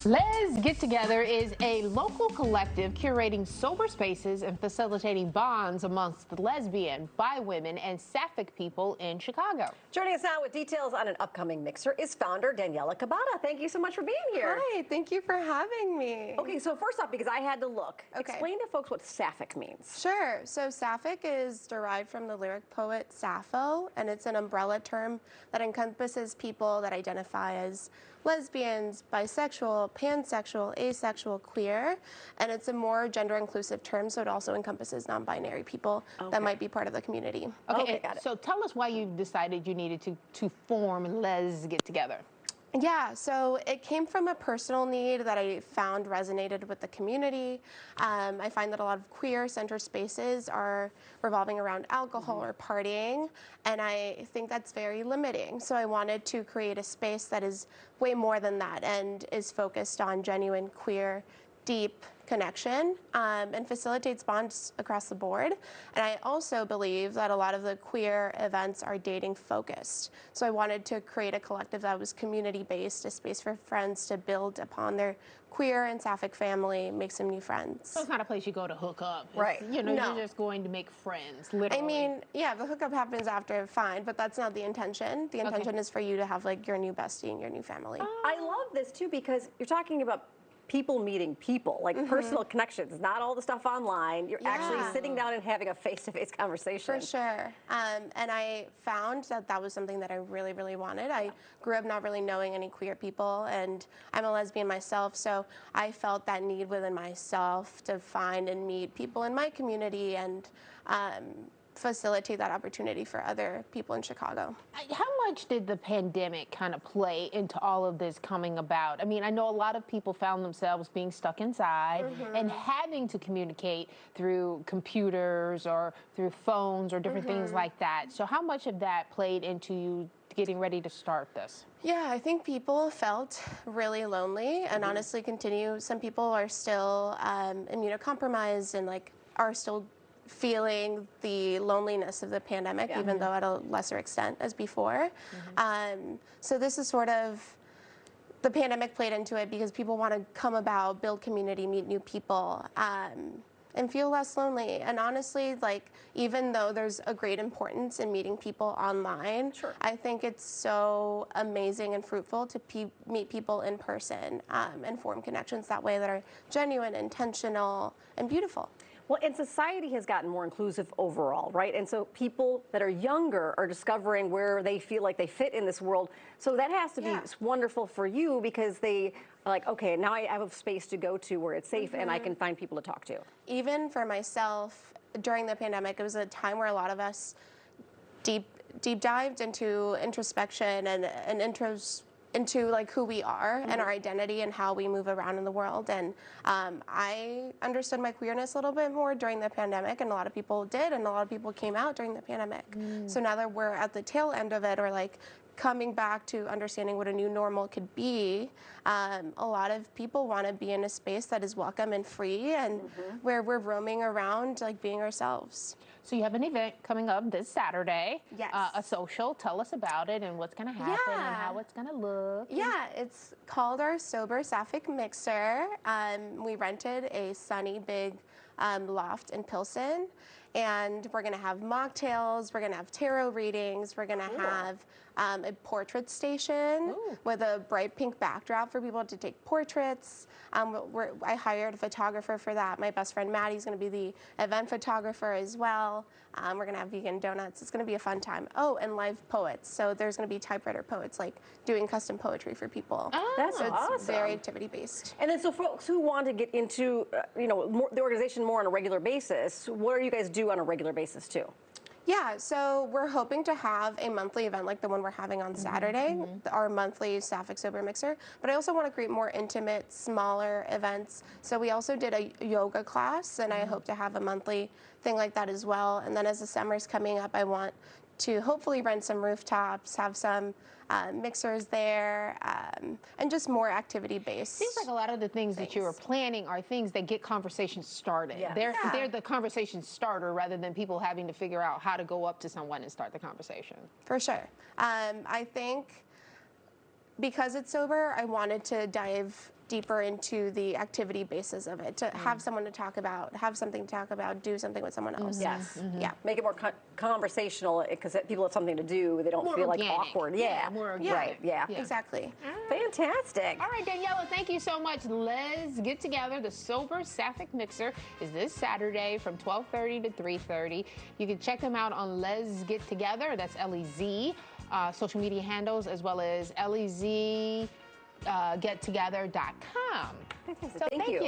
Les Get Together is a local collective curating sober spaces and facilitating bonds amongst the lesbian, bi women, and sapphic people in Chicago. Joining us now with details on an upcoming mixer is founder Daniela Cabada. Thank you so much for being here. Hi, thank you for having me. Okay, so first off, because I had to look, Okay. explain to folks what sapphic means. Sure. So sapphic is derived from the lyric poet Sappho, and it's an umbrella term that encompasses people that identify as lesbians, bisexual, pansexual, asexual, queer, and it's a more gender-inclusive term, so it also encompasses non-binary people that might be part of the community. Okay, got it. So tell us why you decided you needed to form Les Get Together. Yeah, so it came from a personal need that I found resonated with the community. I find that a lot of queer center spaces are revolving around alcohol or partying, and I think that's very limiting. So I wanted to create a space that is way more than that and is focused on genuine queer, deep connection and facilitates bonds across the board. And I also believe that a lot of the queer events are dating focused. So I wanted to create a collective that was community based, a space for friends to build upon their queer and sapphic family, make some new friends. So it's not a place you go to hook up. Right. You know, No. you're just going to make friends, literally. I mean, yeah, the hookup happens after, fine, but that's not the intention. The intention is for you to have like your new bestie and your new family. I love this too because you're talking about people meeting people, like personal connections, not all the stuff online. You're actually sitting down and having a face-to-face conversation. For sure. And I found that that was something that I really, really wanted. I grew up not really knowing any queer people, and I'm a lesbian myself, so I felt that need within myself to find and meet people in my community and facilitate that opportunity for other people in Chicago. How much did the pandemic kind of play into all of this coming about? I mean, I know a lot of people found themselves being stuck inside and having to communicate through computers or through phones or different things like that. So how much of that played into you getting ready to start this? Yeah, I think people felt really lonely and honestly continue. Some people are still immunocompromised and like are still feeling the loneliness of the pandemic, even though at a lesser extent as before. So this is sort of, the pandemic played into it because people want to come about, build community, meet new people, and feel less lonely. And honestly, like, even though there's a great importance in meeting people online, I think it's so amazing and fruitful to meet people in person and form connections that way that are genuine, intentional, and beautiful. Well, and society has gotten more inclusive overall, right? And so people that are younger are discovering where they feel like they fit in this world. So that has to be wonderful for you because they are like, okay, now I have a space to go to where it's safe and I can find people to talk to. Even for myself, during the pandemic, it was a time where a lot of us deep dived into introspection and into like who we are and our identity and how we move around in the world. And I understood my queerness a little bit more during the pandemic, and a lot of people did, and a lot of people came out during the pandemic. So now that we're at the tail end of it, or like coming back to understanding what a new normal could be, a lot of people want to be in a space that is welcome and free and where we're roaming around like being ourselves. So you have an event coming up this Saturday. Yes. A social. Tell us about it and what's going to happen and how it's going to look. Yeah, it's called our Sober Sapphic Mixer. We rented a sunny big loft in Pilsen, and we're going to have mocktails, we're going to have tarot readings, we're going to have a portrait station with a bright pink backdrop for people to take portraits. I hired a photographer for that. My best friend Maddie's going to be the event photographer as well. We're going to have vegan donuts. It's going to be a fun time. Oh, and live poets. So there's going to be typewriter poets, like doing custom poetry for people. That's so awesome. It's very activity-based. And then so folks who want to get into, the organization more on a regular basis, what do you guys do on a regular basis too? Yeah, so we're hoping to have a monthly event like the one we're having on Saturday, our monthly Sapphic Sober Mixer. But I also want to create more intimate, smaller events. So we also did a yoga class, and I hope to have a monthly thing like that as well. And then as the summer's coming up, I want to hopefully rent some rooftops, have some mixers there, and just more activity-based. Seems like a lot of the things that you are planning are things that get conversations started. Yeah. They're the conversation starter rather than people having to figure out how to go up to someone and start the conversation. For sure. I think because it's sober, I wanted to dive deeper into the activity basis of it, to have someone to talk about, have something to talk about, do something with someone else. Yes. Yeah. Make it more conversational because people have something to do. They don't More feel like organic. awkward. Yeah, more organic. Right. Yeah. Exactly. Fantastic. All right, Daniela, thank you so much. Let's get together. The Sober Sapphic Mixer is this Saturday from 12:30 to 3:30. You can check them out on Let's Get Together. That's LEZ. Social media handles as well as LEZgettogether.com. Fantastic. So Thank you.